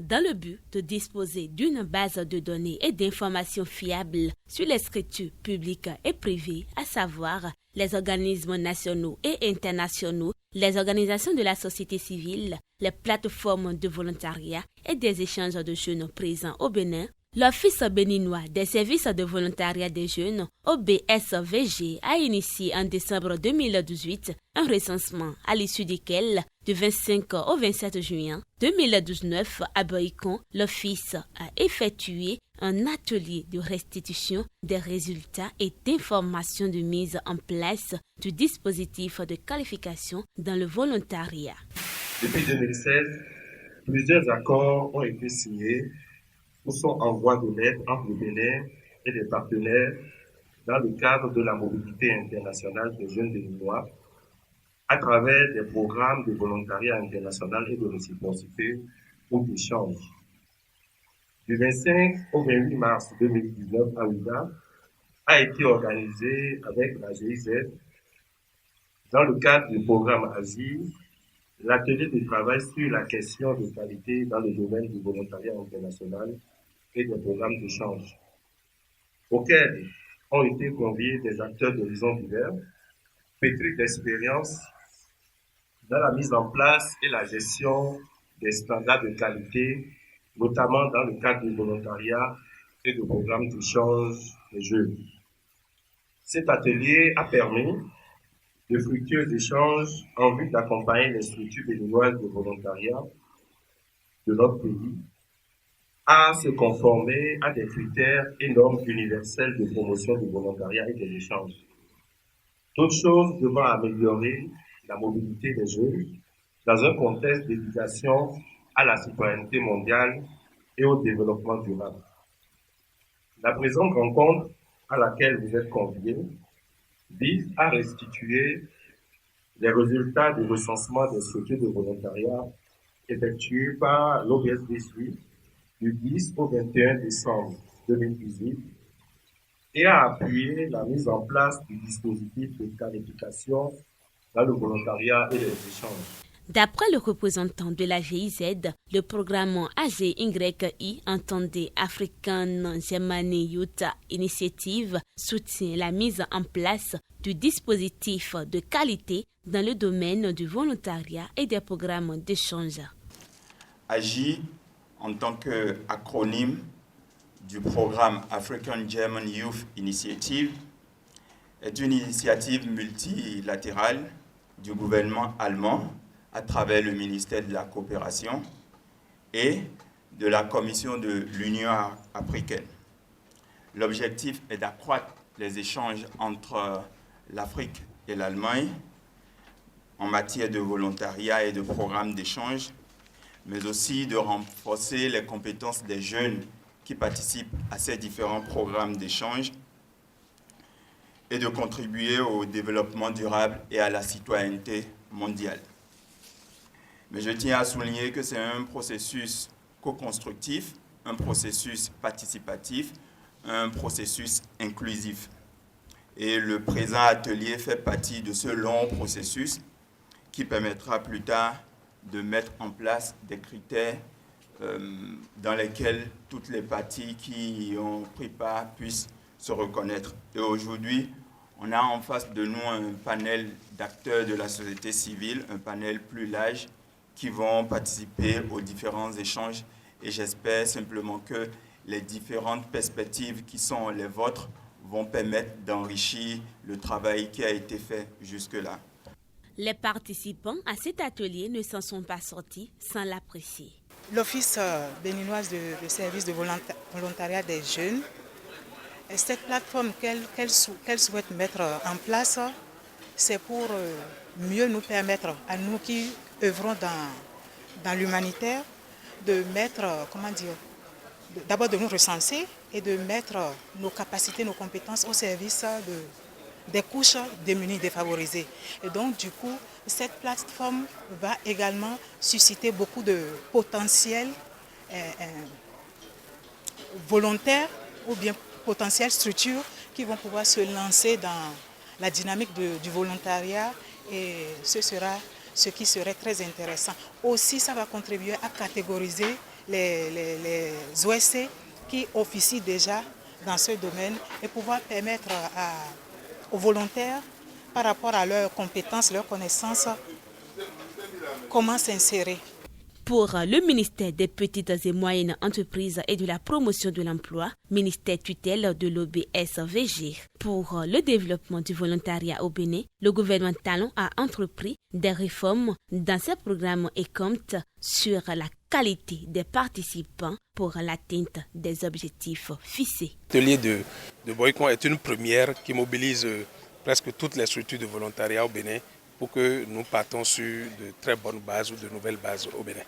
dans le but de disposer d'une base de données et d'informations fiables sur les structures publiques et privées, à savoir les organismes nationaux et internationaux, les organisations de la société civile, les plateformes de volontariat et des échanges de jeunes présents au Bénin. L'Office béninois des services de volontariat des jeunes, OBSVG, a initié en décembre 2018 un recensement à l'issue duquel, du 25 au 27 juin 2019, à Boïcon, l'Office a effectué un atelier de restitution des résultats et d'information de mise en place du dispositif de qualification dans le volontariat. Depuis 2016, plusieurs accords ont été signés ou sont en voie de l'être entre le Bénin et les partenaires dans le cadre de la mobilité internationale des jeunes béninois à travers des programmes de volontariat international et de réciprocité ou d'échange. Du 25 au 28 mars 2019 à Ouidah a été organisé avec la GIZ dans le cadre du programme Agir l'atelier de travail sur la question de qualité dans le domaine du volontariat international et des programmes d'échange, auxquels ont été conviés des acteurs d'horizons divers, pétris d'expérience dans la mise en place et la gestion des standards de qualité, notamment dans le cadre du volontariat et de programmes d'échange des jeunes. Cet atelier a permis de fructueux échanges en vue d'accompagner les structures béninoises de volontariat de notre pays à se conformer à des critères et normes universels de promotion du volontariat et des échanges. Toute chose devant améliorer la mobilité des jeunes dans un contexte d'éducation à la citoyenneté mondiale et au développement durable. La présente rencontre à laquelle vous êtes conviés vise à restituer les résultats du recensement des structures de volontariat effectués par l'OBSVG du 10 au 21 décembre 2018 et à appuyer la mise en place du dispositif de qualification dans le volontariat et les échanges. D'après le représentant de la GIZ, le programme AGYI, entendé African Germany Youth Initiative, soutient la mise en place du dispositif de qualité dans le domaine du volontariat et des programmes d'échange. AGI, en tant qu'acronyme du programme African German Youth Initiative, est une initiative multilatérale du gouvernement allemand à travers le ministère de la Coopération et de la Commission de l'Union africaine. L'objectif est d'accroître les échanges entre l'Afrique et l'Allemagne en matière de volontariat et de programmes d'échange, mais aussi de renforcer les compétences des jeunes qui participent à ces différents programmes d'échange et de contribuer au développement durable et à la citoyenneté mondiale. Mais je tiens à souligner que c'est un processus co-constructif, un processus participatif, un processus inclusif. Et le présent atelier fait partie de ce long processus qui permettra plus tard de mettre en place des critères dans lesquels toutes les parties qui y ont pris part puissent se reconnaître. Et aujourd'hui, on a en face de nous un panel d'acteurs de la société civile, un panel plus large, qui vont participer aux différents échanges. Et j'espère simplement que les différentes perspectives qui sont les vôtres vont permettre d'enrichir le travail qui a été fait jusque-là. Les participants à cet atelier ne s'en sont pas sortis sans l'apprécier. L'Office béninois de service de volontariat des jeunes, cette plateforme qu'elle souhaite mettre en place, c'est pour mieux nous permettre, à nous qui œuvrons dans l'humanitaire, de mettre, d'abord de nous recenser et de mettre nos capacités, nos compétences au service des couches démunies, défavorisées. Et donc, du coup, cette plateforme va également susciter beaucoup de potentiels volontaires ou bien potentielles structures qui vont pouvoir se lancer dans la dynamique du volontariat, et ce sera ce qui serait très intéressant. Aussi, ça va contribuer à catégoriser les OSC qui officient déjà dans ce domaine et pouvoir permettre aux volontaires, par rapport à leurs compétences, leurs connaissances, comment s'insérer. Pour le ministère des Petites et Moyennes Entreprises et de la Promotion de l'Emploi, ministère tutelle de l'OBSVG, pour le développement du volontariat au Bénin, le gouvernement Talon a entrepris des réformes dans ses programmes et compte sur la qualité des participants pour l'atteinte des objectifs fixés. L'atelier de Boycon est une première qui mobilise presque toutes les structures de volontariat au Bénin pour que nous partons sur de très bonnes bases ou de nouvelles bases au Bénin.